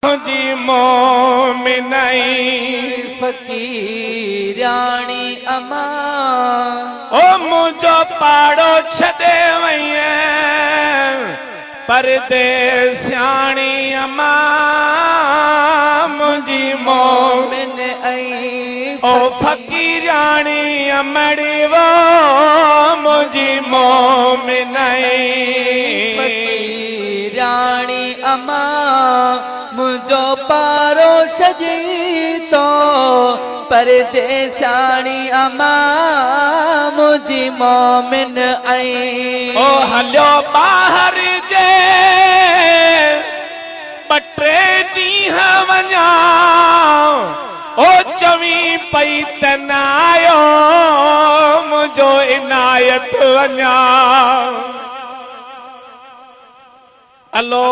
जी मोमिनई फकीराणी अमा ओ मुझो पाड़ो छदे वई परदेसियाणी अमा मुझी मोमिन आई ओ फकीराणी अमड़ी वो मुझी मोमिनई फकीराणी अमा मुझो पारो छजी तो परदेसाणी अमा मुझी मोमिन आई ओ हलो बाहर जे बटे ॾींह वञा ओ चवी पई त न आयो मुझो इनायत वञा अलो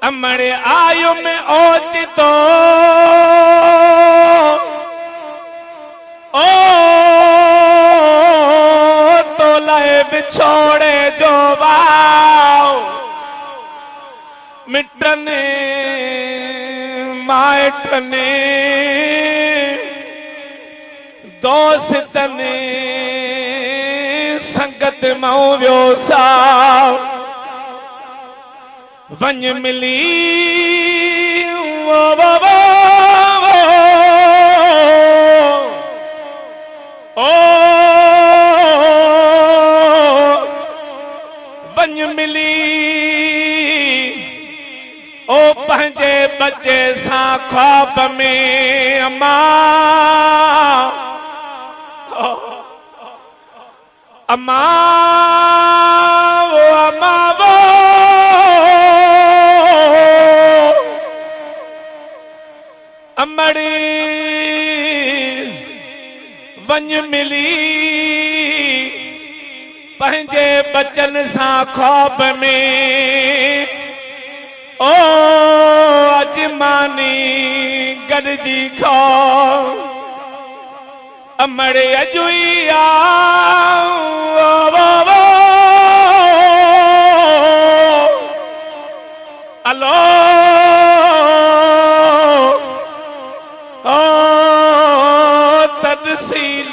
अमड़े आयु में ओचितो ओ तो लए बिछोड़े जो वाओ मिटने माइटने दोस्तने संगत मऊ वियो साओ वंज मिली वो ओ वंज मिली ओ पंहिंजे बच्चे सां ख्वाब में अम्मा अम्मा वो अम्मा वो अमड़ी वंज मिली पंहिंजे बचन सां ख्वाब में ओ अजमानी गॾिजी खो अमड़े अजुई अलो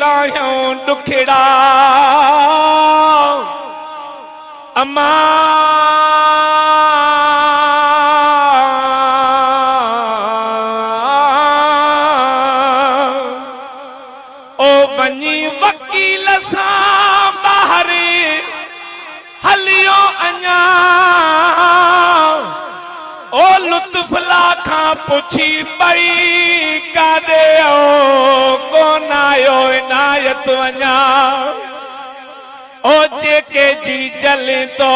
लायूं दुखड़ा अम्मा ओ वञी वकील सां ॿाहिर हलियो अञा ओ लुत्फुल्ला खां पुछी पई काॾे कोन आयो इनायत वञा ओ जेके जी जले तो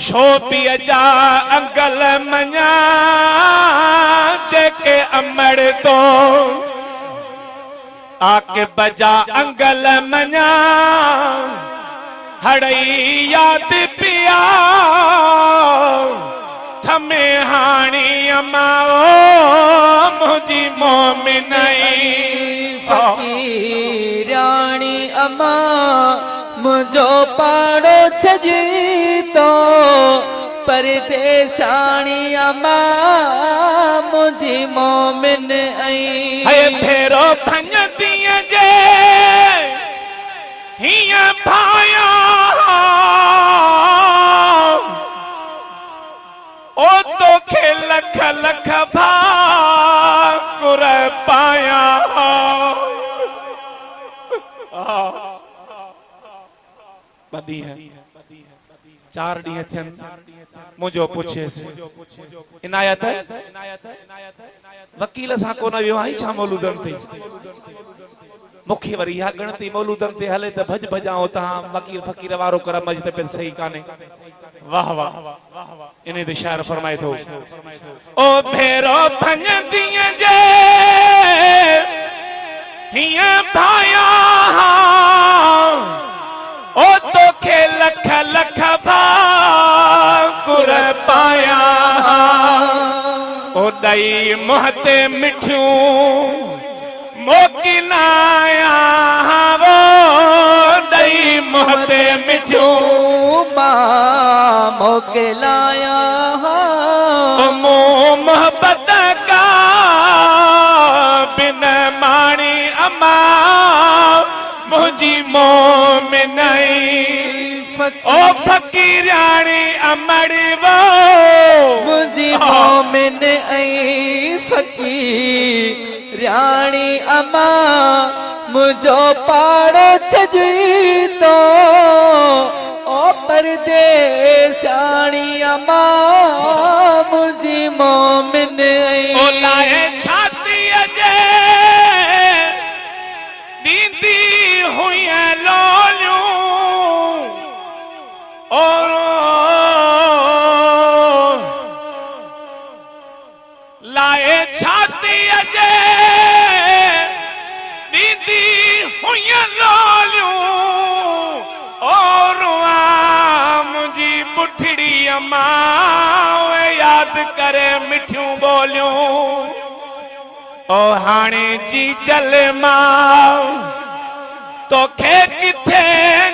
शोपीअ जा अंगल मञा जेके अमड़ तो आके बजा अंगल मञा हड़ई याद पिया थमे हाणी अम्मा ओ मुझी मोमिनई फकीराणी अमा मुझो पाड़ो छजी तो परदेसाणी अमा मुझी मोमिन आई है फेरो भंज दिए जे हिया भाया ओ तो खे लख लख भाकुर पाया बदी है 4 ॾींहं थियनि मुझो पुछे इनायत वकील सां कोन वियो आई छा मौलूदन ते मुखे वरी या गणती मौलूदन ते हले त भज भजाओ तहां वकील फकीर वारो कर मज ते पे सही काने वाह वाह इने ते शायर फरमाए थो ओ भेरो भंज दिए जे हिया भाया ओ लख भाकुर पाया ओ दई मोहते मिठियूं मोकिनाया वो दई मोहते मिठियूं मां मोकिलाया मो मोहब्बत का बिन माणी अमा मुझी मोमिनई ओ फकीराणी अमड़ वो मुझी मोमिन ऐं फकीराणी अमा मुझो पाड़ो छजी तो ओ परदेसाणी अमा मुझी मोमिन ओ लाए छाती अजे दीदी हुई लोलियूं और लाए छाती अजे दीदी हुई लोलियूं और मुझी बुठड़ी अम्मा याद करे मिठियूं बोलियूं ओ हाणे जी जल मां तोखे किथे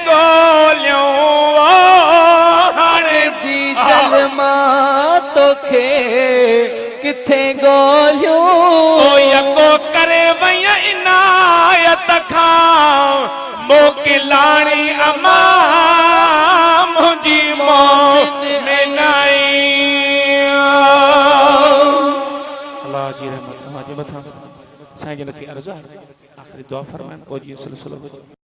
गोलियूं हाणे जी जल मां तोखे किथे गोलियूं ओ यको करे वई इनायत खां मोकिलाणी अमा मुंहिंजी मोमिनई अल्लाह जी रहमत तव्हांजे मथां साईं जन खे अर्ज़ु आहे आख़िरी दुआ फरमाइनि पोइ जीअं सिलसिलो हुजे।